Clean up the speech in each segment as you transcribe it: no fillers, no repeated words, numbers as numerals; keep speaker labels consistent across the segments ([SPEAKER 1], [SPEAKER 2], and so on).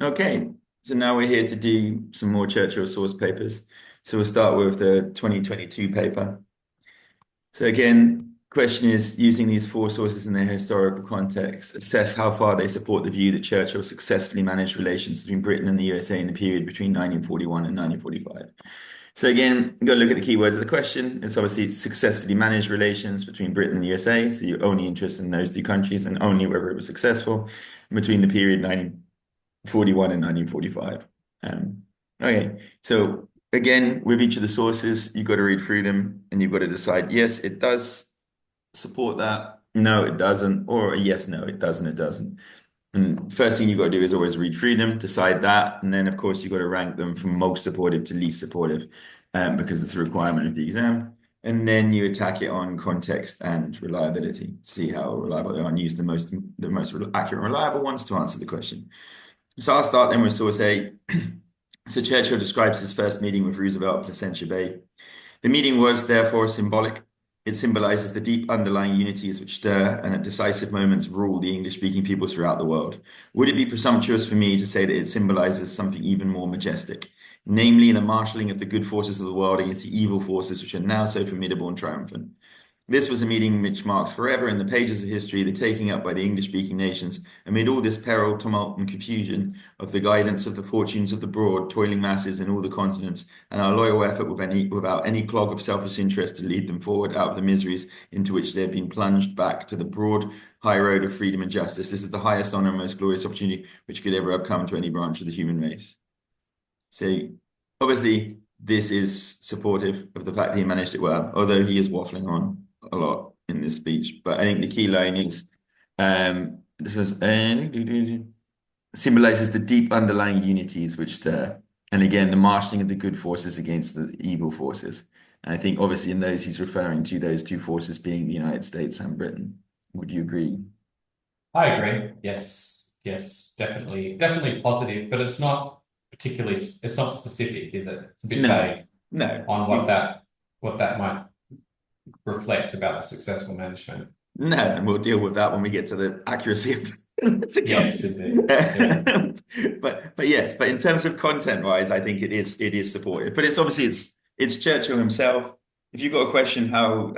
[SPEAKER 1] Okay, so now we're here to do some more Churchill source papers. So we'll start with the 2022 paper. So again, question is, using these four sources in their historical context, assess how far they support the view that Churchill successfully managed relations between Britain and the USA in the period between 1941 and 1945. So again, you've got to look at the keywords of the question. It's obviously successfully managed relations between Britain and the USA. So you're only interested in those two countries and only whether it was successful between the period 1941 and 1945. Um, okay, so again, with each of the sources, you've got to read through them and you've got to decide, yes, it does support that. No, it doesn't. Or yes, no, it doesn't, it doesn't. And first thing you've got to do is always read through them, decide that, and then of course you've got to rank them from most supportive to least supportive, because it's a requirement of the exam. And then you attack it on context and reliability, see how reliable they are, and use the most accurate and reliable ones to answer the question. So I'll start then with source A. So Churchill describes his first meeting with Roosevelt at Placentia Bay. The meeting was therefore symbolic. It symbolizes the deep underlying unities which stir and at decisive moments rule the English-speaking peoples throughout the world. Would it be presumptuous for me to say that it symbolizes something even more majestic, namely the marshalling of the good forces of the world against the evil forces which are now so formidable and triumphant? This was a meeting which marks forever in the pages of history the taking up by the English-speaking nations, amid all this peril, tumult, and confusion, of the guidance of the fortunes of the broad, toiling masses in all the continents, and our loyal effort without any clog of selfish interest to lead them forward out of the miseries into which they had been plunged back to the broad high road of freedom and justice. This is the highest honor and most glorious opportunity which could ever have come to any branch of the human race. So, obviously, this is supportive of the fact that he managed it well, although he is waffling on a lot in this speech. But I think the key line is this was symbolizes the deep underlying unities which stir, and again the marshalling of the good forces against the evil forces. And I think obviously in those he's referring to those two forces being the United States and Britain. Would you agree?
[SPEAKER 2] I agree. Yes, yes, definitely, definitely positive, but it's not specific, is it? It's a bit
[SPEAKER 1] No,
[SPEAKER 2] vague
[SPEAKER 1] no.
[SPEAKER 2] on what that might reflect about the successful management.
[SPEAKER 1] No, and we'll deal with that when we get to the accuracy of the
[SPEAKER 2] Yes, indeed. Yeah.
[SPEAKER 1] content. But yes, but in terms of content wise, I think it is supportive. But it's obviously it's Churchill himself. If you've got a question, how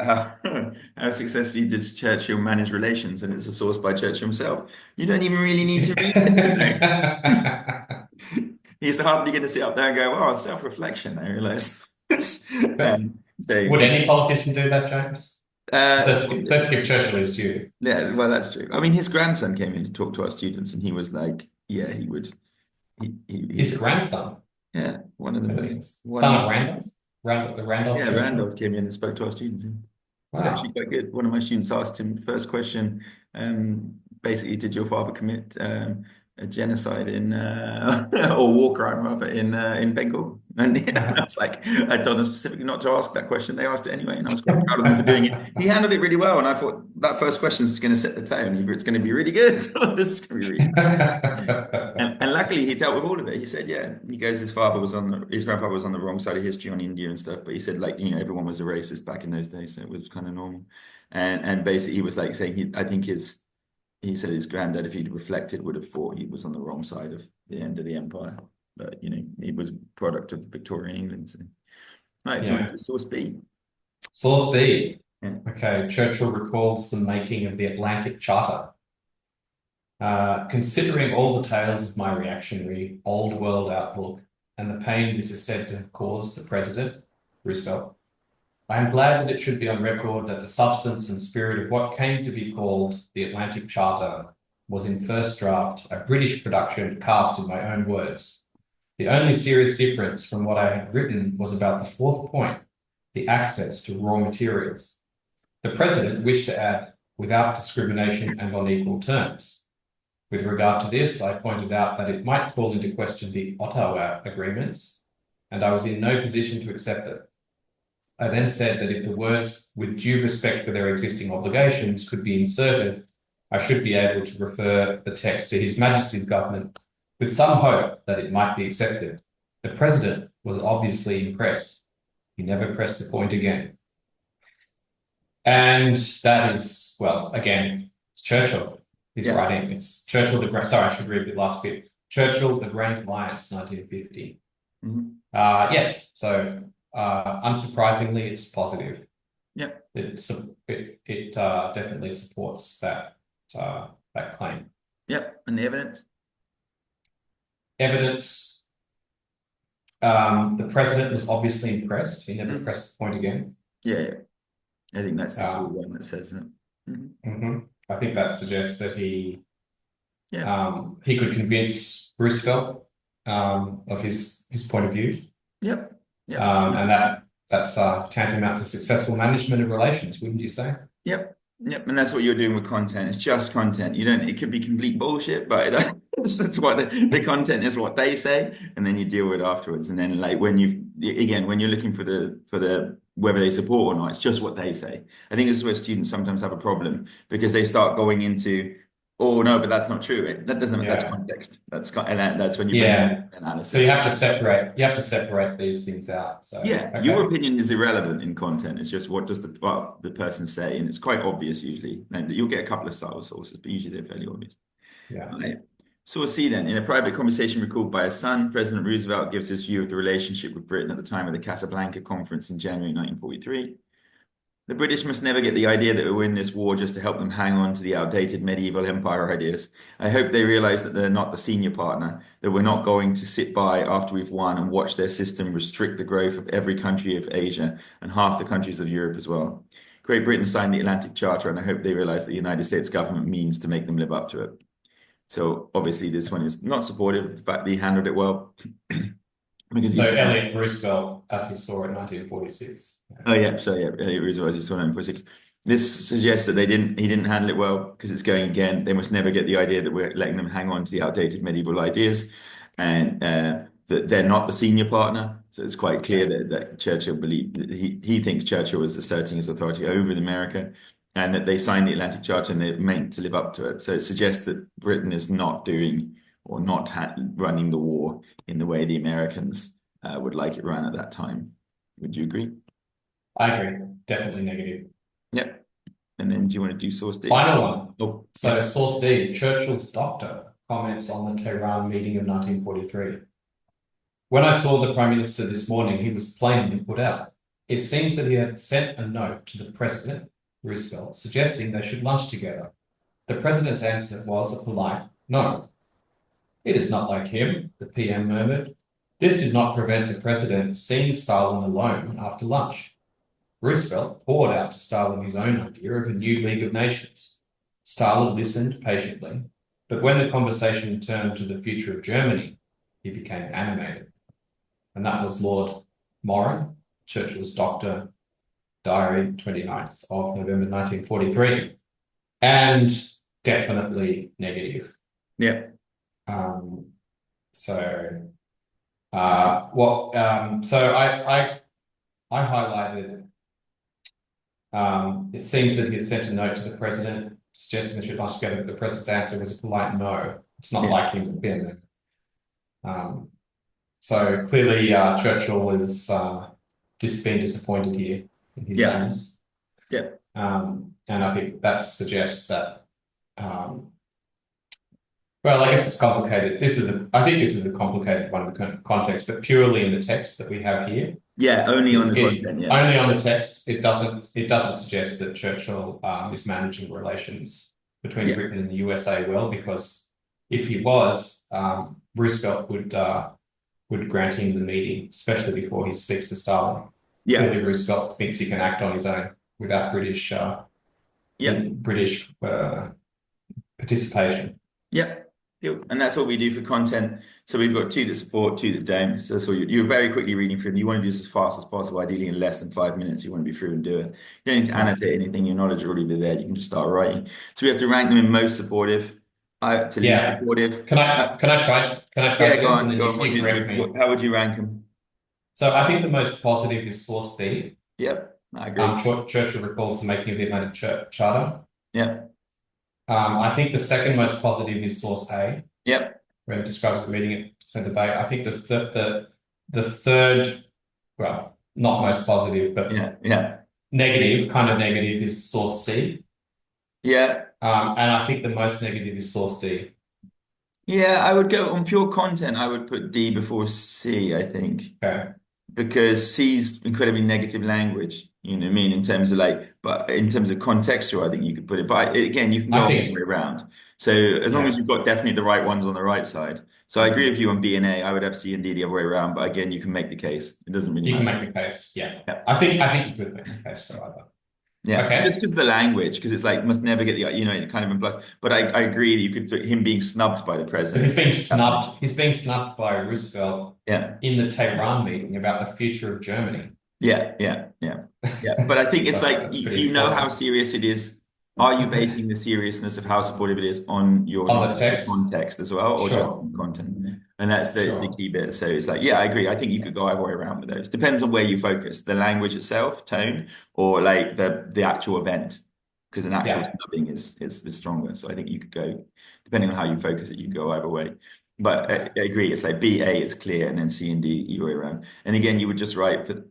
[SPEAKER 1] how successfully did Churchill manage relations, and it's a source by Churchill himself, you don't even really need to read it to know. He's hardly going to sit up there and go, "Oh, self-reflection." I realize.
[SPEAKER 2] But
[SPEAKER 1] So
[SPEAKER 2] would
[SPEAKER 1] he,
[SPEAKER 2] any politician do that, James? Let's give Churchill his due.
[SPEAKER 1] Yeah, well, that's true. I mean, his grandson came in to talk to our students, and he was like, "Yeah, he would. He
[SPEAKER 2] His
[SPEAKER 1] said,
[SPEAKER 2] grandson,
[SPEAKER 1] yeah, one of them,
[SPEAKER 2] son
[SPEAKER 1] one,
[SPEAKER 2] of Randolph, the Randolph
[SPEAKER 1] yeah,
[SPEAKER 2] Churchill.
[SPEAKER 1] Randolph came in and spoke to our students. Yeah. It was actually
[SPEAKER 2] Wow.
[SPEAKER 1] quite good. One of my students asked him first question, basically, did your father commit a genocide in or war crime rather in Bengal? And I was like, I'd told them specifically not to ask that question. They asked it anyway, and I was quite proud of them for doing it. He handled it really well, and I thought that first question is going to set the tone. Either it's going to be really good, or this is going to be really bad. And luckily he dealt with all of it. He said, yeah, he goes, his grandfather was on the wrong side of history on India and stuff. But he said, like, everyone was a racist back in those days, so it was kind of normal. And basically he was like saying he said his granddad, if he'd reflected, would have thought he was on the wrong side of the end of the empire. But he was a product of Victorian England. So. Right, do you want
[SPEAKER 2] Yeah.
[SPEAKER 1] to do source B?
[SPEAKER 2] Source B.
[SPEAKER 1] Yeah.
[SPEAKER 2] Okay. Churchill recalls the making of the Atlantic Charter. Considering all the tales of my reactionary old world outlook and the pain this is said to have caused the President, Roosevelt, I am glad that it should be on record that the substance and spirit of what came to be called the Atlantic Charter was in first draft a British production cast in my own words. The only serious difference from what I had written was about the fourth point, the access to raw materials. The President wished to add, without discrimination and on equal terms. With regard to this, I pointed out that it might call into question the Ottawa agreements, and I was in no position to accept it. I then said that if the words "with due respect for their existing obligations" could be inserted, I should be able to refer the text to His Majesty's government with some hope that it might be accepted. The President was obviously impressed. He never pressed the point again. And that is, well, again, it's Churchill. He's
[SPEAKER 1] Yeah.
[SPEAKER 2] writing. It's Churchill. Sorry, I should read the last bit. Churchill, the Grand Alliance, 1950.
[SPEAKER 1] Mhm.
[SPEAKER 2] Yes. So, unsurprisingly, it's positive.
[SPEAKER 1] Yep.
[SPEAKER 2] It definitely supports that claim.
[SPEAKER 1] Yep. And the evidence?
[SPEAKER 2] Evidence. The president was obviously impressed. He never
[SPEAKER 1] Mhm.
[SPEAKER 2] pressed the point again.
[SPEAKER 1] Yeah, yeah. I think that's the key
[SPEAKER 2] Um,
[SPEAKER 1] one that says that. Mhm.
[SPEAKER 2] mhm. I think that suggests that
[SPEAKER 1] Yeah.
[SPEAKER 2] he could convince Roosevelt of his point of view,
[SPEAKER 1] Yep. Yep.
[SPEAKER 2] and that's tantamount to successful management of relations, wouldn't you say?
[SPEAKER 1] Yep. Yep. And that's what you're doing with content. It's just content. You don't, it could be complete bullshit, but it's what the content is what they say, and then you deal with it afterwards. And then like when again, when you're looking for the whether they support or not, it's just what they say. I think this is where students sometimes have a problem because they start going into, oh no, but that's not true. That doesn't, that's
[SPEAKER 2] Yeah.
[SPEAKER 1] context. That's when you bring
[SPEAKER 2] Yeah.
[SPEAKER 1] in
[SPEAKER 2] So you
[SPEAKER 1] analysis.
[SPEAKER 2] have to separate. You have to separate these things out. So
[SPEAKER 1] Yeah, your
[SPEAKER 2] okay.
[SPEAKER 1] opinion is irrelevant in content. It's just what does the person say, and it's quite obvious usually. And you'll get a couple of style sources, but usually they're fairly obvious.
[SPEAKER 2] Yeah.
[SPEAKER 1] Right. Source C then. In a private conversation recalled by his son, President Roosevelt gives his view of the relationship with Britain at the time of the Casablanca Conference in January 1943. The British must never get the idea that we win this war just to help them hang on to the outdated medieval empire ideas. I hope they realize that they're not the senior partner, that we're not going to sit by after we've won and watch their system restrict the growth of every country of Asia and half the countries of Europe as well. Great Britain signed the Atlantic Charter, and I hope they realize that the United States government means to make them live up to it. So obviously, this one is not supportive of the fact that he handled it well because
[SPEAKER 2] So
[SPEAKER 1] he's saying,
[SPEAKER 2] Elliot Roosevelt, as he saw it, 1946.
[SPEAKER 1] oh yeah, so yeah, it was as you saw 946. This suggests that he didn't handle it well because it's going again. They must never get the idea that we're letting them hang on to the outdated medieval ideas, and that they're not the senior partner. So it's quite clear
[SPEAKER 2] Yeah.
[SPEAKER 1] that Churchill believed that he thinks Churchill was asserting his authority over America, and that they signed the Atlantic Charter and they're meant to live up to it. So it suggests that Britain is not doing or not running the war in the way the Americans would like it run at that time. Would you agree?
[SPEAKER 2] I agree. Definitely negative.
[SPEAKER 1] Yep. And then do you want to do source D?
[SPEAKER 2] Final one.
[SPEAKER 1] Oh,
[SPEAKER 2] So
[SPEAKER 1] yep.
[SPEAKER 2] source D, Churchill's doctor comments on the Tehran meeting of 1943. When I saw the Prime Minister this morning, he was plainly put out. It seems that he had sent a note to the President, Roosevelt, suggesting they should lunch together. The President's answer was a polite no. It is not like him, the PM murmured. This did not prevent the President seeing Stalin alone after lunch. Roosevelt poured out to Stalin his own idea of a new League of Nations. Stalin listened patiently, but when the conversation turned to the future of Germany, he became animated. And that was Lord Morin, Churchill's doctor, diary, 29th of November 1943. And definitely negative.
[SPEAKER 1] Yep.
[SPEAKER 2] So I highlighted. It seems that he had sent a note to the president suggesting they should lunch together, but the president's answer was a polite no. It's not
[SPEAKER 1] Yeah.
[SPEAKER 2] like him to be in there. So clearly, Churchill was being disappointed here in his
[SPEAKER 1] Yeah.
[SPEAKER 2] views.
[SPEAKER 1] Yeah.
[SPEAKER 2] And I think that suggests that. Well, I guess it's complicated. I think this is a complicated one of the context, but purely in the text that we have here.
[SPEAKER 1] Yeah. Only on the content. Yeah.
[SPEAKER 2] Only on the text, it doesn't suggest that Churchill is managing relations between
[SPEAKER 1] Yeah.
[SPEAKER 2] Britain and the USA well, because if he was, Roosevelt would grant him the meeting, especially before he speaks to Stalin.
[SPEAKER 1] Yeah.
[SPEAKER 2] Clearly, Roosevelt thinks he can act on his own without British participation.
[SPEAKER 1] Yeah. And that's what we do for content. So we've got two that support, two that don't. So that's all you're very quickly reading through them. You want to do this as fast as possible, ideally in less than 5 minutes. You want to be through and do it. You don't need to annotate anything. Your knowledge will already be there. You can just start writing. So we have to rank them in most supportive to least
[SPEAKER 2] Yeah.
[SPEAKER 1] supportive.
[SPEAKER 2] Can I try
[SPEAKER 1] Yeah,
[SPEAKER 2] things
[SPEAKER 1] go on.
[SPEAKER 2] and then
[SPEAKER 1] Go on.
[SPEAKER 2] you correct me?
[SPEAKER 1] How would you rank them?
[SPEAKER 2] So I think the most positive is source B.
[SPEAKER 1] Yep, I agree.
[SPEAKER 2] Churchill recalls the making of the Atlantic Charter.
[SPEAKER 1] Yep.
[SPEAKER 2] I think the second most positive is source A,
[SPEAKER 1] Yep.
[SPEAKER 2] where it describes the meeting at Centre Bay. I think the third, well, not most positive, but
[SPEAKER 1] Yeah.
[SPEAKER 2] kind of negative is source C.
[SPEAKER 1] Yeah.
[SPEAKER 2] And I think the most negative is source D.
[SPEAKER 1] Yeah, I would go on pure content. I would put D before C, I think.
[SPEAKER 2] Okay.
[SPEAKER 1] Because C's incredibly negative language, you know what I mean, in terms of like, but in terms of contextual, I think you could put it. But again, you can
[SPEAKER 2] I
[SPEAKER 1] go all the way
[SPEAKER 2] think,
[SPEAKER 1] around. So as long as
[SPEAKER 2] yeah,
[SPEAKER 1] you've got definitely the right ones on the right side. So I agree with you on B and A. I would have C and D the other way around. But again, you can make the case. It doesn't really
[SPEAKER 2] you can
[SPEAKER 1] matter.
[SPEAKER 2] make the case. Yeah.
[SPEAKER 1] Yeah.
[SPEAKER 2] I think you could make the case for either.
[SPEAKER 1] Yeah, just
[SPEAKER 2] Okay.
[SPEAKER 1] because of the language, because it's like must never get the you know it kind of implies. But I agree that you could put him being snubbed by the
[SPEAKER 2] But he's
[SPEAKER 1] president.
[SPEAKER 2] being
[SPEAKER 1] Happening.
[SPEAKER 2] snubbed. He's being snubbed by Roosevelt
[SPEAKER 1] Yeah.
[SPEAKER 2] in the Tehran meeting about the future of Germany.
[SPEAKER 1] Yeah. But I think it's
[SPEAKER 2] So
[SPEAKER 1] like
[SPEAKER 2] that's pretty
[SPEAKER 1] you know how
[SPEAKER 2] important.
[SPEAKER 1] serious it is. Are you basing the seriousness of how supportive it is on your
[SPEAKER 2] On the
[SPEAKER 1] knowledge of the
[SPEAKER 2] text,
[SPEAKER 1] context as well, or just
[SPEAKER 2] sure,
[SPEAKER 1] on content? And that's the
[SPEAKER 2] sure.
[SPEAKER 1] key bit. So it's like, yeah, I agree. I think you could go either way around with those. Depends on where you focus, the language itself, tone, or like the actual event. Because an actual
[SPEAKER 2] Yeah,
[SPEAKER 1] snubbing is stronger. So I think you could go, depending on how you focus it, you can go either way. But
[SPEAKER 2] yeah,
[SPEAKER 1] I agree. It's like B, A is clear, and then C and D either way around. And again, you would just write for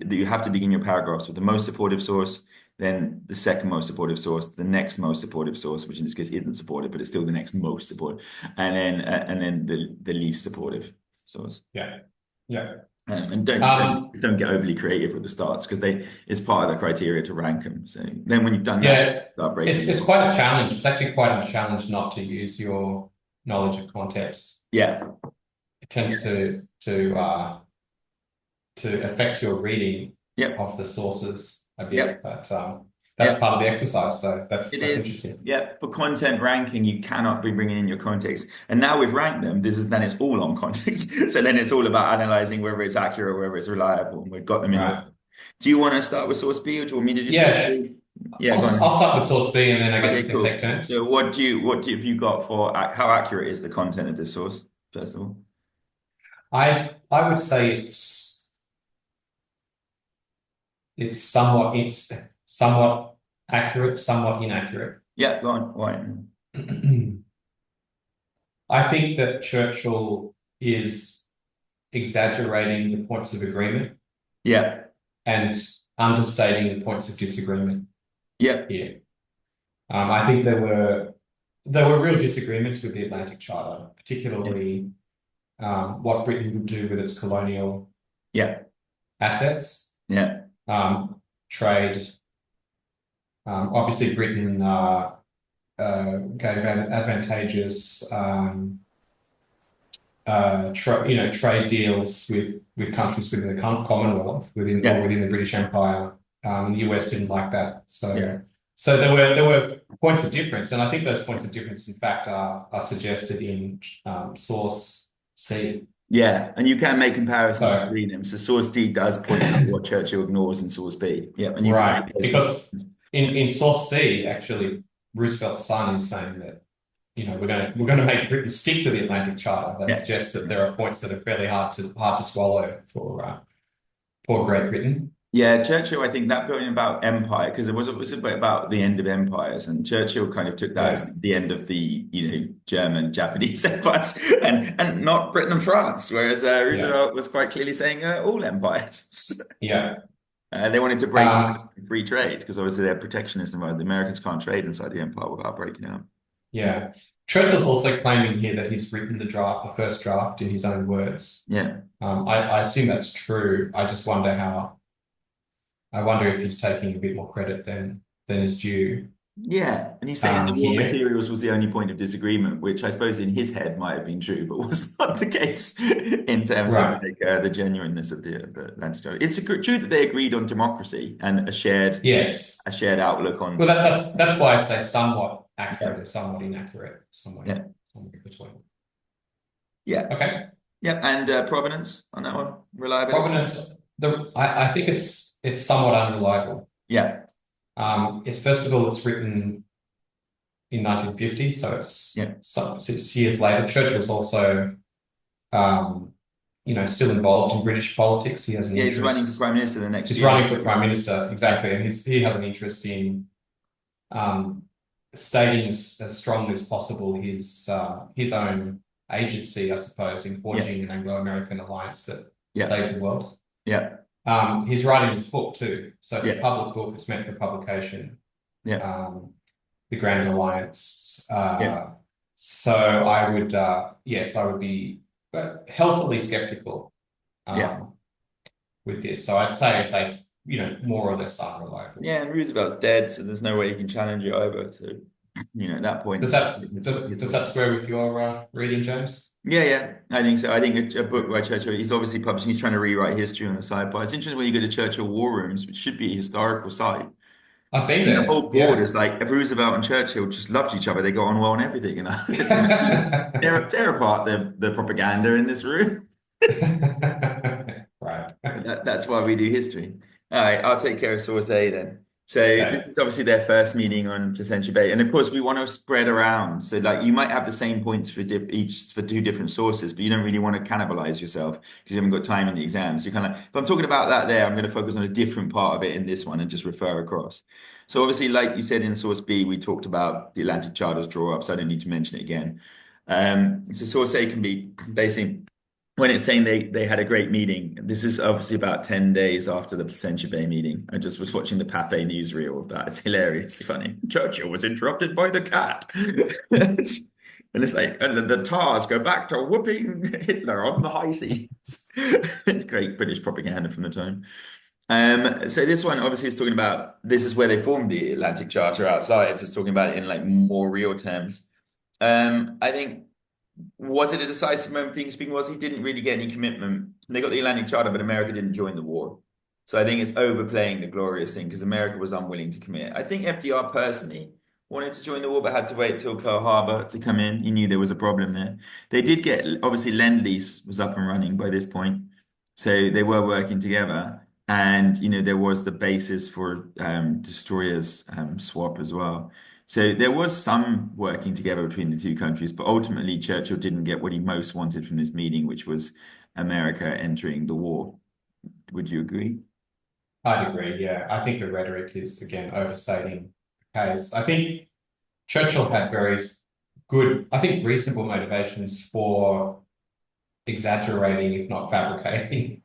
[SPEAKER 1] you have to begin your paragraphs with the most supportive source, then the second most supportive source, the next most supportive source, which in this case isn't supportive, but it's still the next most supportive, and then the least supportive source.
[SPEAKER 2] yeah, yeah.
[SPEAKER 1] And don't
[SPEAKER 2] Um,
[SPEAKER 1] don't don't get overly creative with the starts because they it's part of the criteria to rank them. So then when you've done that,
[SPEAKER 2] yeah,
[SPEAKER 1] start breaking
[SPEAKER 2] it's
[SPEAKER 1] them.
[SPEAKER 2] quite a challenge. It's actually quite a challenge not to use your knowledge of context.
[SPEAKER 1] Yeah,
[SPEAKER 2] It tends to affect your reading
[SPEAKER 1] yep,
[SPEAKER 2] of the sources a bit,
[SPEAKER 1] yep,
[SPEAKER 2] but that's
[SPEAKER 1] yep.
[SPEAKER 2] part of the exercise. So
[SPEAKER 1] It
[SPEAKER 2] that's
[SPEAKER 1] is.
[SPEAKER 2] interesting.
[SPEAKER 1] Yeah, for content ranking, you cannot be bringing in your context. And now we've ranked them. This is then it's all on context. So then it's all about analyzing whether it's accurate or whether it's reliable. And we've got them in order.
[SPEAKER 2] Right.
[SPEAKER 1] Do you want to start with source B or do you want me to do source
[SPEAKER 2] Yeah,
[SPEAKER 1] B? Yeah, go
[SPEAKER 2] I'll
[SPEAKER 1] on.
[SPEAKER 2] start with source B, and then I guess we
[SPEAKER 1] Okay,
[SPEAKER 2] can take
[SPEAKER 1] cool.
[SPEAKER 2] turns.
[SPEAKER 1] So have you got for how accurate is the content of this source, first of all?
[SPEAKER 2] I would say it's somewhat accurate, somewhat inaccurate.
[SPEAKER 1] Yeah, go on. Why?
[SPEAKER 2] I think that Churchill is exaggerating the points of agreement
[SPEAKER 1] Yeah,
[SPEAKER 2] and understating the points of disagreement
[SPEAKER 1] yeah,
[SPEAKER 2] here. I think there were real disagreements with the Atlantic Charter,
[SPEAKER 1] yeah,
[SPEAKER 2] particularly what Britain would do with its colonial
[SPEAKER 1] yeah,
[SPEAKER 2] assets,
[SPEAKER 1] yeah,
[SPEAKER 2] trade. Obviously, Britain gave advantageous trade deals with countries within the Commonwealth,
[SPEAKER 1] yeah.
[SPEAKER 2] within the British Empire. The US didn't like that,
[SPEAKER 1] Yeah.
[SPEAKER 2] so there were points of difference, and I think those points of difference, in fact, are suggested in source C.
[SPEAKER 1] Yeah, and you can make comparisons
[SPEAKER 2] So
[SPEAKER 1] between them. So source D does point out what Churchill ignores in source B. Yeah, and you can make
[SPEAKER 2] right,
[SPEAKER 1] those
[SPEAKER 2] because
[SPEAKER 1] comparisons.
[SPEAKER 2] in source C, actually, Roosevelt's son is saying that we're gonna make Britain stick to the Atlantic Charter. That
[SPEAKER 1] Yeah.
[SPEAKER 2] suggests that there are points that are fairly hard to swallow for Great Britain.
[SPEAKER 1] Yeah, Churchill, I think that point about empire, because it was about the end of empires, and Churchill kind of took that as
[SPEAKER 2] Yeah,
[SPEAKER 1] the end of the, German, Japanese empires, and not Britain and France, whereas
[SPEAKER 2] yeah,
[SPEAKER 1] Roosevelt was quite clearly saying all empires.
[SPEAKER 2] yeah,
[SPEAKER 1] They wanted to break
[SPEAKER 2] um,
[SPEAKER 1] free trade because obviously they're protectionist and the Americans can't trade inside the empire without breaking out.
[SPEAKER 2] yeah. Churchill's also claiming here that he's written the first draft, in his own words.
[SPEAKER 1] Yeah.
[SPEAKER 2] I assume that's true. I wonder if he's taking a bit more credit than is due
[SPEAKER 1] Yeah, and he's saying the war
[SPEAKER 2] here.
[SPEAKER 1] materials was the only point of disagreement, which I suppose in his head might have been true, but was not the case in terms of
[SPEAKER 2] Right.
[SPEAKER 1] like the genuineness of the Atlantic Charter. It's true that they agreed on democracy and
[SPEAKER 2] Yes.
[SPEAKER 1] a shared outlook on.
[SPEAKER 2] Well, that's why I say somewhat accurate
[SPEAKER 1] Yeah,
[SPEAKER 2] and somewhat inaccurate,
[SPEAKER 1] yeah,
[SPEAKER 2] somewhere in between.
[SPEAKER 1] yeah,
[SPEAKER 2] Okay.
[SPEAKER 1] yeah, and provenance on that one, reliability.
[SPEAKER 2] Provenance. I think it's somewhat unreliable.
[SPEAKER 1] Yeah,
[SPEAKER 2] It's first of all, it's written in 1950, so it's
[SPEAKER 1] yeah,
[SPEAKER 2] 6 years later. Churchill's also, still involved in British politics. He has an
[SPEAKER 1] yeah. He's running for
[SPEAKER 2] interest.
[SPEAKER 1] prime minister the next
[SPEAKER 2] He's
[SPEAKER 1] year.
[SPEAKER 2] running for prime minister,
[SPEAKER 1] Yeah,
[SPEAKER 2] exactly, and he has an interest in um, stating as strongly as possible his own agency, I suppose, in
[SPEAKER 1] yeah,
[SPEAKER 2] forging an Anglo-American alliance that
[SPEAKER 1] yeah,
[SPEAKER 2] saved the world.
[SPEAKER 1] yeah,
[SPEAKER 2] He's writing this book too, so it's a
[SPEAKER 1] yeah,
[SPEAKER 2] public book. It's meant for publication.
[SPEAKER 1] yeah,
[SPEAKER 2] The Grand Alliance.
[SPEAKER 1] yeah.
[SPEAKER 2] So I would, yes, I would be healthily skeptical
[SPEAKER 1] Yeah.
[SPEAKER 2] um, with this. So I'd say they, more or less unreliable.
[SPEAKER 1] Yeah, and Roosevelt's dead, so there's no way you can challenge it either. So, at that point,
[SPEAKER 2] Does
[SPEAKER 1] it's
[SPEAKER 2] that does that square with your reading, James?
[SPEAKER 1] yeah, yeah, I think so. I think a book by Churchill, he's obviously publishing, he's trying to rewrite history on the side, but it's interesting when you go to Churchill War Rooms, which should be a historical site.
[SPEAKER 2] I've been
[SPEAKER 1] And the
[SPEAKER 2] there.
[SPEAKER 1] whole board
[SPEAKER 2] Yeah.
[SPEAKER 1] is like, if Roosevelt and Churchill just loved each other, they got on well and everything. And I said to my students, tear apart the propaganda in this room.
[SPEAKER 2] Right.
[SPEAKER 1] That's why we do history. All right, I'll take care of source A then. So this
[SPEAKER 2] Okay.
[SPEAKER 1] is obviously their first meeting on placental Bay, and of course we want to spread around. So like you might have the same points for each for two different sources, but you don't really want to cannibalize yourself because you haven't got time in the exam. So you kind of, if I'm talking about that there, I'm going to focus on a different part of it in this one and just refer across. So obviously, like you said in source B, we talked about the Atlantic Charter's draw up, so I don't need to mention it again. So source A can be basically when it's saying they had a great meeting. This is obviously about 10 days after the Placentia Bay meeting. I just was watching the Pathé newsreel of that. It's hilariously funny. Churchill was interrupted by the cat. And it's like, and the Tars go back to whooping Hitler on the high seas. Great British propaganda from the time. So this one obviously is talking about this is where they formed the Atlantic Charter outside. So it's talking about it in like more real terms. I think was it a decisive moment? Things speaking was he didn't really get any commitment. They got the Atlantic Charter, but America didn't join the war. So I think it's overplaying the glorious thing because America was unwilling to commit. I think FDR personally wanted to join the war, but had to wait till Pearl Harbor to come in. He knew there was a problem there. They did get obviously Lend-Lease was up and running by this point, so they were working together. And there was the basis for destroyers swap as well. So there was some working together between the two countries, but ultimately Churchill didn't get what he most wanted from this meeting, which was America entering the war. Would you agree?
[SPEAKER 2] I'd agree. Yeah. I think the rhetoric is, again, overstating the case. I think Churchill had very good, I think reasonable motivations for exaggerating, if not fabricating,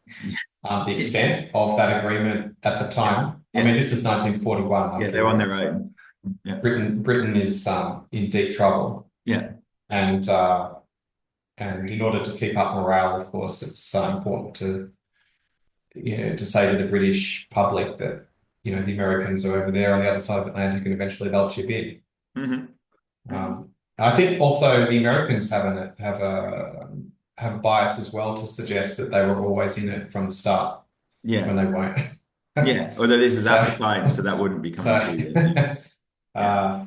[SPEAKER 2] the extent of that agreement at the
[SPEAKER 1] Yeah,
[SPEAKER 2] time. I
[SPEAKER 1] yeah,
[SPEAKER 2] mean, this is 1941
[SPEAKER 1] yeah.
[SPEAKER 2] after
[SPEAKER 1] They're on
[SPEAKER 2] all.
[SPEAKER 1] their own. Yeah,
[SPEAKER 2] Britain is in deep trouble,
[SPEAKER 1] yeah.
[SPEAKER 2] and in order to keep up morale, of course, it's important to to say to the British public that the Americans are over there on the other side of the Atlantic, and eventually they'll chip in.
[SPEAKER 1] Hmm.
[SPEAKER 2] I think also the Americans have a bias as well to suggest that they were always in it from the start
[SPEAKER 1] Yeah,
[SPEAKER 2] when they weren't.
[SPEAKER 1] yeah. Although this is at the
[SPEAKER 2] So,
[SPEAKER 1] time, so that wouldn't be coming
[SPEAKER 2] so,
[SPEAKER 1] through yet. Yeah.
[SPEAKER 2] uh,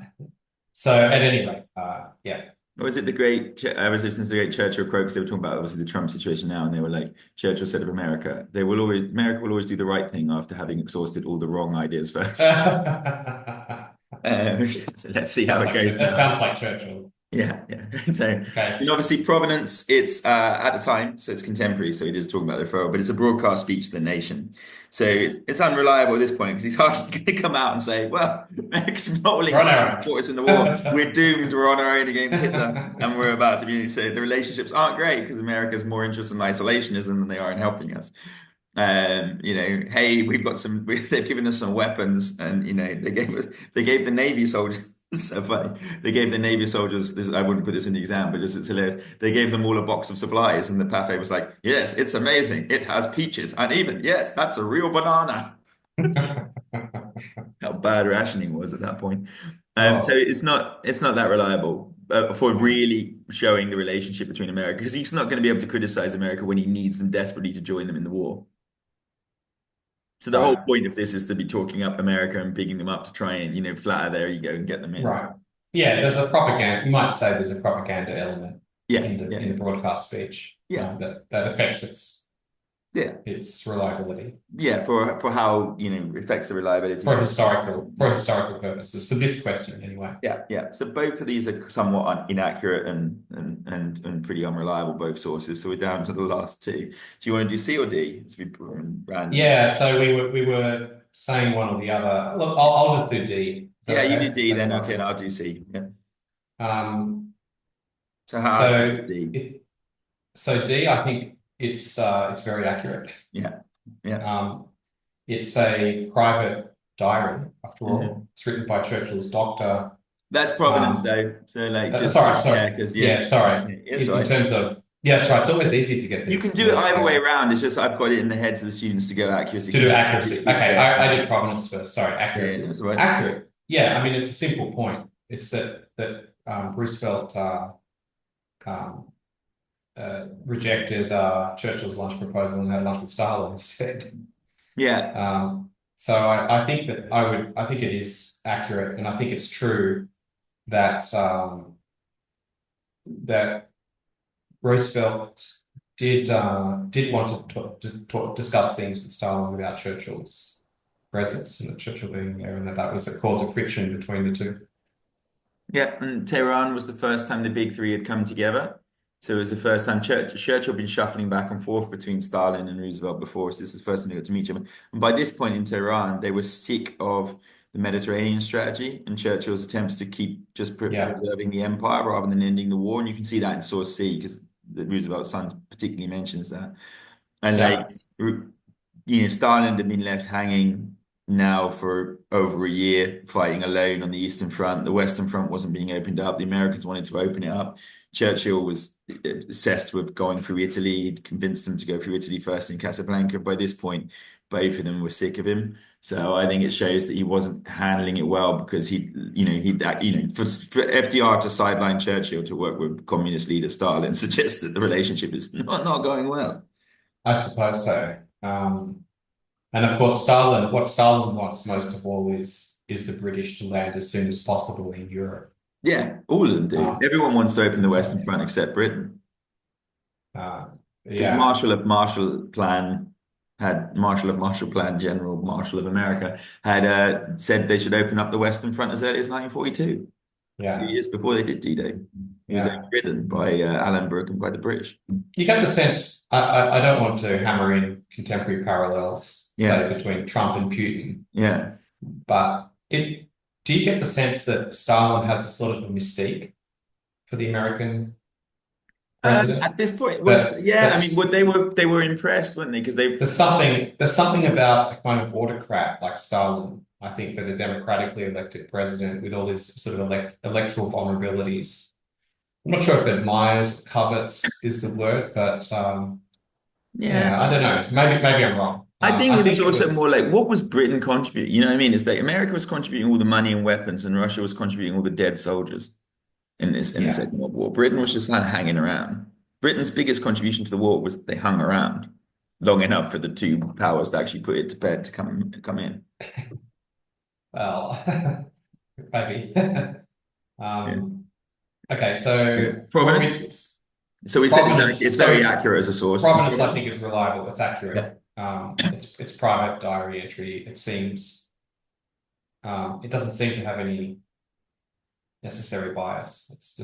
[SPEAKER 2] so at any rate, yeah.
[SPEAKER 1] Or was it the great? I was listening to the great Churchill quote because they were talking about obviously the Trump situation now, and they were like, Churchill said of America, America will always do the right thing after having exhausted all the wrong ideas first. So let's see how
[SPEAKER 2] Sounds
[SPEAKER 1] it
[SPEAKER 2] like
[SPEAKER 1] goes
[SPEAKER 2] that
[SPEAKER 1] now.
[SPEAKER 2] sounds like Churchill.
[SPEAKER 1] Yeah, yeah. So,
[SPEAKER 2] Okay.
[SPEAKER 1] obviously provenance, it's at the time, so it's contemporary, so he is talking about the referral, but it's a broadcast speech to the nation. So it's unreliable at this point because he's hardly going to come out and say, well, America's not willing
[SPEAKER 2] Ron
[SPEAKER 1] to
[SPEAKER 2] Aaron.
[SPEAKER 1] support us in the war. We're doomed. We're on our own against Hitler, and we're about to be. So the relationships aren't great because America's more interested in isolationism than they are in helping us. Hey, we've got some. They've given us some weapons, and they gave the Navy soldiers. So funny. They gave the Navy soldiers this. I wouldn't put this in the exam, but just it's hilarious. They gave them all a box of supplies, and the Pathé was like, "Yes, it's amazing. It has peaches, and even yes, that's a real banana." How bad rationing was at that point. So
[SPEAKER 2] Oh,
[SPEAKER 1] it's not that reliable for really showing the relationship between America because he's not going to be able to criticize America when he needs them desperately to join them in the war. So the whole
[SPEAKER 2] right,
[SPEAKER 1] point of this is to be talking up America and bigging them up to try and, flatter their ego and get them in.
[SPEAKER 2] right. Yeah, there's a propaganda. You might say there's a propaganda element
[SPEAKER 1] Yeah,
[SPEAKER 2] in the
[SPEAKER 1] yeah, yeah.
[SPEAKER 2] broadcast speech
[SPEAKER 1] Yeah,
[SPEAKER 2] that affects
[SPEAKER 1] yeah.
[SPEAKER 2] its reliability
[SPEAKER 1] Yeah, for how, affects the reliability for
[SPEAKER 2] for historical purposes for this question anyway.
[SPEAKER 1] yeah, yeah. So both of these are somewhat inaccurate and pretty unreliable, both sources. So we're down to the last two. Do you want to do C or D? It's be random.
[SPEAKER 2] Yeah, so we were saying one or the other. Look, I'll just do D. Is that
[SPEAKER 1] Yeah, you do
[SPEAKER 2] okay?
[SPEAKER 1] D then. Okay, and
[SPEAKER 2] Second
[SPEAKER 1] I'll do C. Yeah.
[SPEAKER 2] one.
[SPEAKER 1] So how is
[SPEAKER 2] So
[SPEAKER 1] D?
[SPEAKER 2] so D, I think it's very accurate.
[SPEAKER 1] Yeah, yeah.
[SPEAKER 2] Um, it's a private diary, after all.
[SPEAKER 1] Hmm.
[SPEAKER 2] It's written by Churchill's doctor,
[SPEAKER 1] That's Provenance
[SPEAKER 2] Um,
[SPEAKER 1] though. So like just
[SPEAKER 2] sorry,
[SPEAKER 1] yeah,
[SPEAKER 2] sorry.
[SPEAKER 1] because
[SPEAKER 2] Yeah, sorry.
[SPEAKER 1] it's all
[SPEAKER 2] In
[SPEAKER 1] right.
[SPEAKER 2] terms of, yeah, that's right. It's always easy to get
[SPEAKER 1] You can
[SPEAKER 2] these
[SPEAKER 1] do it
[SPEAKER 2] words
[SPEAKER 1] either way
[SPEAKER 2] together.
[SPEAKER 1] around. It's just I've got it in the heads of the students to go accuracy
[SPEAKER 2] To do
[SPEAKER 1] because
[SPEAKER 2] accuracy. Okay, I did provenance first. Sorry,
[SPEAKER 1] yeah,
[SPEAKER 2] accuracy.
[SPEAKER 1] that's all right.
[SPEAKER 2] Accurate. Yeah, I mean it's a simple point. It's that Roosevelt um, rejected Churchill's lunch proposal and had lunch with Stalin instead.
[SPEAKER 1] Yeah.
[SPEAKER 2] So I think that I think it is accurate, and I think it's true that that Roosevelt did want to discuss things with Stalin without Churchill's presence, and that Churchill being there, and that was a cause of friction between the two.
[SPEAKER 1] Yeah, and Tehran was the first time the big three had come together. So it was the first time Churchill had been shuffling back and forth between Stalin and Roosevelt before. So this is the first time they got to meet each other. And by this point in Tehran, they were sick of the Mediterranean strategy and Churchill's attempts to keep just
[SPEAKER 2] Yeah,
[SPEAKER 1] preserving the empire rather than ending the war. And you can see that in Source C because Roosevelt's son particularly mentions that. And like,
[SPEAKER 2] yeah,
[SPEAKER 1] Stalin had been left hanging now for over a year, fighting alone on the Eastern Front. The Western Front wasn't being opened up. The Americans wanted to open it up. Churchill was obsessed with going through Italy. He'd convinced them to go through Italy first in Casablanca. By this point, both of them were sick of him. So I think it shows that he wasn't handling it well because for FDR to sideline Churchill to work with communist leader Stalin suggests that the relationship is not going well.
[SPEAKER 2] I suppose so. And of course, Stalin. What Stalin wants most of all is the British to land as soon as possible in Europe.
[SPEAKER 1] Yeah, all of them do.
[SPEAKER 2] Um,
[SPEAKER 1] Everyone wants to open the Western
[SPEAKER 2] so
[SPEAKER 1] Front except Britain.
[SPEAKER 2] uh,
[SPEAKER 1] Because
[SPEAKER 2] yeah,
[SPEAKER 1] Marshall of Marshall Plan General Marshall of America had said they should open up the Western Front as early as 1942, two
[SPEAKER 2] yeah,
[SPEAKER 1] years before they did D-Day. It was
[SPEAKER 2] yeah.
[SPEAKER 1] overridden by Alan Brooke and by the British.
[SPEAKER 2] You get the sense. I don't want to hammer in contemporary parallels,
[SPEAKER 1] Yeah,
[SPEAKER 2] say between Trump and Putin,
[SPEAKER 1] yeah.
[SPEAKER 2] but it. Do you get the sense that Stalin has a sort of a mystique for the American president?
[SPEAKER 1] At this point, was
[SPEAKER 2] That
[SPEAKER 1] yeah. I mean,
[SPEAKER 2] that's
[SPEAKER 1] what they were impressed, weren't they? Because they
[SPEAKER 2] there's something about a kind of autocrat like Stalin, I think, that a democratically elected president with all his sort of electoral vulnerabilities. I'm not sure if admires, covets is the word, but
[SPEAKER 1] yeah.
[SPEAKER 2] yeah, I don't know. Maybe I'm wrong.
[SPEAKER 1] I think
[SPEAKER 2] I
[SPEAKER 1] it was
[SPEAKER 2] think it
[SPEAKER 1] also more
[SPEAKER 2] was
[SPEAKER 1] like what was Britain contributing? You know what I mean? It's like America was contributing all the money and weapons, and Russia was contributing all the dead soldiers in the
[SPEAKER 2] yeah.
[SPEAKER 1] Second World War. Britain was just kind of hanging around. Britain's biggest contribution to the war was they hung around long enough for the two powers to actually put it to bed to come in.
[SPEAKER 2] Well, maybe.
[SPEAKER 1] Yeah.
[SPEAKER 2] Um, okay,
[SPEAKER 1] Yeah.
[SPEAKER 2] so what are
[SPEAKER 1] Provenance.
[SPEAKER 2] we?
[SPEAKER 1] So we said
[SPEAKER 2] Provenance.
[SPEAKER 1] it's very
[SPEAKER 2] So
[SPEAKER 1] accurate as a source.
[SPEAKER 2] provenance, I think, is reliable. It's
[SPEAKER 1] Yeah.
[SPEAKER 2] accurate. It's private diary entry. It seems it doesn't seem to have any necessary bias. It's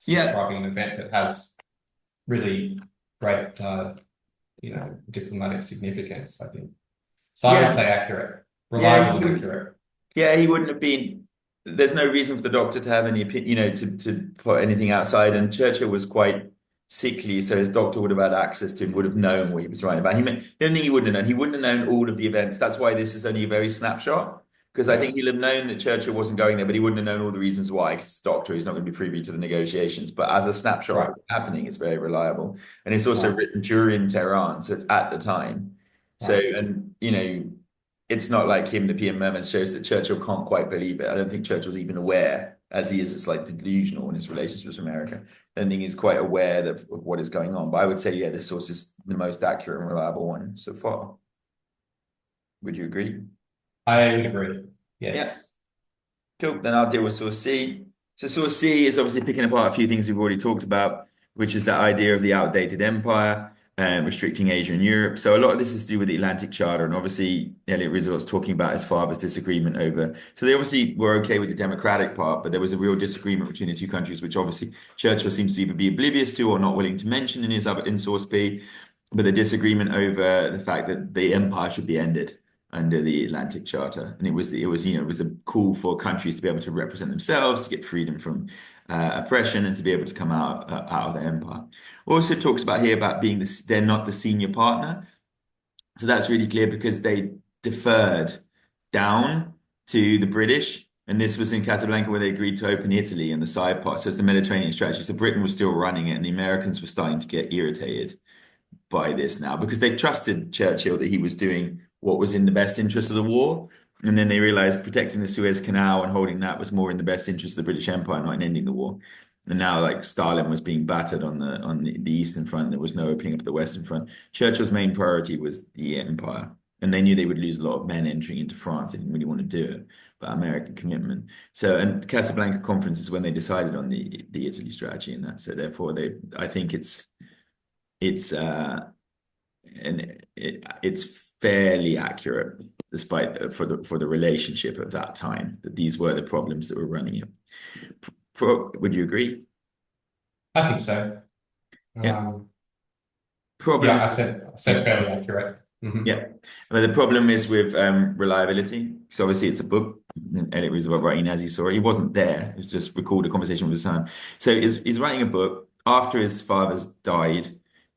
[SPEAKER 1] Yeah.
[SPEAKER 2] describing an event that has really great diplomatic significance, I think. So I would
[SPEAKER 1] Yeah.
[SPEAKER 2] say accurate,
[SPEAKER 1] Yeah.
[SPEAKER 2] reliable and accurate.
[SPEAKER 1] He wouldn't have been. There's no reason for the doctor to have any opinion, to put anything outside. And Churchill was quite sickly, so his doctor would have had access to him, would have known what he was writing about. The only thing he wouldn't have known, he wouldn't have known all of the events. That's why this is only a very snapshot. Because I
[SPEAKER 2] Yeah,
[SPEAKER 1] think he'll have known that Churchill wasn't going there, but he wouldn't have known all the reasons why. Because he's a doctor, he's not going to be privy to the negotiations. But as a snapshot of
[SPEAKER 2] right,
[SPEAKER 1] what's happening, it's very reliable. And it's also
[SPEAKER 2] right,
[SPEAKER 1] written during Tehran, so it's at the time. So,
[SPEAKER 2] right.
[SPEAKER 1] and it's not like him, the PM moment shows that Churchill can't quite believe it. I don't think Churchill's even aware, as he is, it's like delusional in his relationship with America. I don't think he's quite aware of what is going on. But I would say, yeah, this source is the most accurate and reliable one so far. Would you agree?
[SPEAKER 2] I would agree.
[SPEAKER 1] Yeah,
[SPEAKER 2] Yes.
[SPEAKER 1] cool. Then I'll deal with source C. So source C is obviously picking apart a few things we've already talked about, which is the idea of the outdated empire and restricting Asia and Europe. So a lot of this is to do with the Atlantic Charter, and obviously Elliot Roosevelt's talking about his father's disagreement over. So they obviously were okay with the democratic part, but there was a real disagreement between the two countries, which obviously Churchill seems to either be oblivious to or not willing to mention in his other in source B. But the disagreement over the fact that the empire should be ended under the Atlantic Charter, and it was a call for countries to be able to represent themselves, to get freedom from oppression, and to be able to come out of the empire. Also talks about here about being they're not the senior partner, so that's really clear because they deferred down to the British And this was in Casablanca where they agreed to open Italy and the side part. So it's the Mediterranean strategy. So Britain was still running it, and the Americans were starting to get irritated by this now because they trusted Churchill that he was doing what was in the best interest of the war. And then they realized protecting the Suez Canal and holding that was more in the best interest of the British Empire, not in ending the war. And now, like Stalin was being battered on the Eastern Front, there was no opening up of the Western Front. Churchill's main priority was the empire, and they knew they would lose a lot of men entering into France. They didn't really want to do it, but American commitment. So, and Casablanca conference is when they decided on the Italy strategy and that. So, therefore, I think it's it's fairly accurate, despite for the relationship of that time, that these were the problems that were running it. Would you agree?
[SPEAKER 2] I think so.
[SPEAKER 1] Yeah.
[SPEAKER 2] Yeah,
[SPEAKER 1] Problem.
[SPEAKER 2] I said fairly accurate.
[SPEAKER 1] Yeah. But the problem is with reliability. So obviously it's a book. And Elliot Roosevelt writing as he saw it. He wasn't there. It was just recalled a conversation with his son. So he's writing a book after his father's died.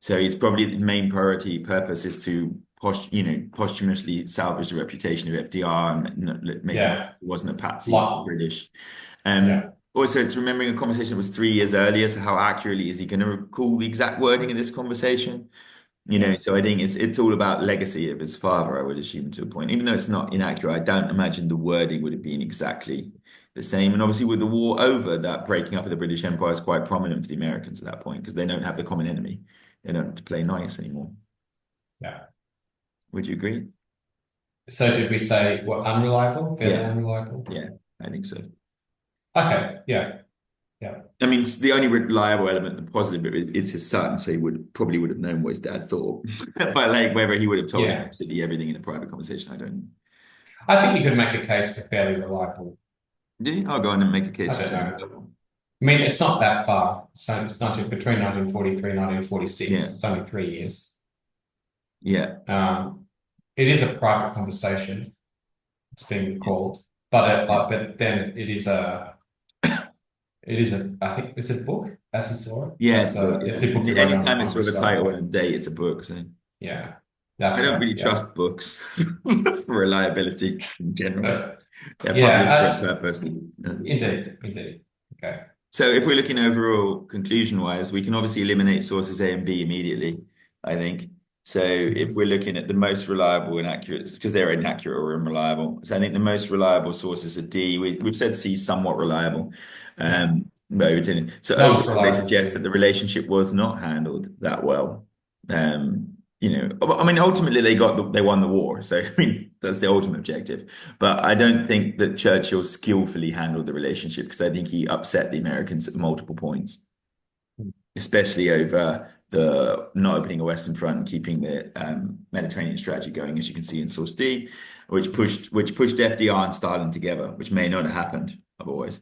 [SPEAKER 1] So he's probably the main purpose is to posthumously salvage the reputation of FDR and make him
[SPEAKER 2] Yeah,
[SPEAKER 1] wasn't a patsy to the
[SPEAKER 2] like,
[SPEAKER 1] British.
[SPEAKER 2] yeah,
[SPEAKER 1] Also, it's remembering a conversation that was 3 years earlier. So how accurately is he going to recall the exact wording of this conversation?
[SPEAKER 2] yeah,
[SPEAKER 1] So I think it's all about legacy of his father, I would assume, to a point. Even though it's not inaccurate, I don't imagine the wording would have been exactly the same. And obviously, with the war over, that breaking up of the British Empire is quite prominent for the Americans at that point because they don't have the common enemy. They don't have to play nice anymore.
[SPEAKER 2] yeah.
[SPEAKER 1] Would you agree?
[SPEAKER 2] So did we say what unreliable? Fairly
[SPEAKER 1] Yeah,
[SPEAKER 2] unreliable?
[SPEAKER 1] yeah, I think so.
[SPEAKER 2] Okay, yeah, yeah,
[SPEAKER 1] I mean, the only reliable element, the positive bit, is it's his son, so he probably would have known what his dad thought. But like whether he would have told him
[SPEAKER 2] yeah.
[SPEAKER 1] absolutely everything in a private conversation, I don't know.
[SPEAKER 2] I think you could make a case for fairly reliable.
[SPEAKER 1] Did he? I'll go on and make a
[SPEAKER 2] I
[SPEAKER 1] case for
[SPEAKER 2] don't know.
[SPEAKER 1] him.
[SPEAKER 2] I mean, it's not that far. So it's not between 1943 and 1946.
[SPEAKER 1] Yeah,
[SPEAKER 2] It's only 3 years.
[SPEAKER 1] yeah,
[SPEAKER 2] It is a private conversation. It's being recalled, but then I think it's a book as he saw it.
[SPEAKER 1] yeah.
[SPEAKER 2] That's
[SPEAKER 1] It's a book.
[SPEAKER 2] it's
[SPEAKER 1] Yeah,
[SPEAKER 2] a book he wrote
[SPEAKER 1] anytime
[SPEAKER 2] on
[SPEAKER 1] it's with a
[SPEAKER 2] Roosevelt.
[SPEAKER 1] title
[SPEAKER 2] Yeah,
[SPEAKER 1] and a date, it's a book. So
[SPEAKER 2] yeah,
[SPEAKER 1] I
[SPEAKER 2] that's
[SPEAKER 1] don't
[SPEAKER 2] right.
[SPEAKER 1] really
[SPEAKER 2] Yeah,
[SPEAKER 1] trust books for reliability in general.
[SPEAKER 2] Uh,
[SPEAKER 1] They're
[SPEAKER 2] yeah.
[SPEAKER 1] published for a purpose.
[SPEAKER 2] Indeed, indeed. Okay.
[SPEAKER 1] So if we're looking overall conclusion-wise, we can obviously eliminate sources A and B immediately, I think. So if
[SPEAKER 2] Mhm.
[SPEAKER 1] we're looking at the most reliable and accurate, because they're inaccurate or unreliable. So I think the most reliable sources are D. We've said C is somewhat reliable.
[SPEAKER 2] Yeah,
[SPEAKER 1] But we didn't. So
[SPEAKER 2] most
[SPEAKER 1] overall, they
[SPEAKER 2] reliable
[SPEAKER 1] suggest that
[SPEAKER 2] C.
[SPEAKER 1] the relationship was not handled that well. I mean, ultimately they won the war. So I mean, that's the ultimate objective. But I don't think that Churchill skillfully handled the relationship because I think he upset the Americans at multiple points, especially over the not opening a Western Front and keeping the Mediterranean strategy going, as you can see in source D, which pushed FDR and Stalin together, which may not have happened otherwise.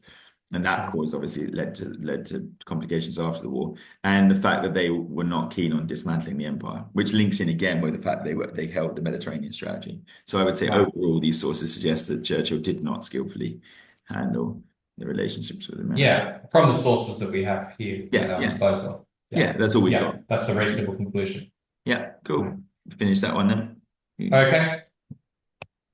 [SPEAKER 1] And that caused obviously led to complications after the war, and the fact that they were not keen on dismantling the empire, which links in again with the fact they held the Mediterranean strategy. So I would say
[SPEAKER 2] Right.
[SPEAKER 1] overall, these sources suggest that Churchill did not skillfully handle the relationships with America.
[SPEAKER 2] Yeah, from the sources that we have here at
[SPEAKER 1] Yeah,
[SPEAKER 2] our
[SPEAKER 1] yeah,
[SPEAKER 2] disposal.
[SPEAKER 1] yeah.
[SPEAKER 2] Yeah,
[SPEAKER 1] That's all we've
[SPEAKER 2] yeah,
[SPEAKER 1] got.
[SPEAKER 2] that's a reasonable conclusion.
[SPEAKER 1] Yeah,
[SPEAKER 2] Right.
[SPEAKER 1] cool. Finish that one then.
[SPEAKER 2] Okay.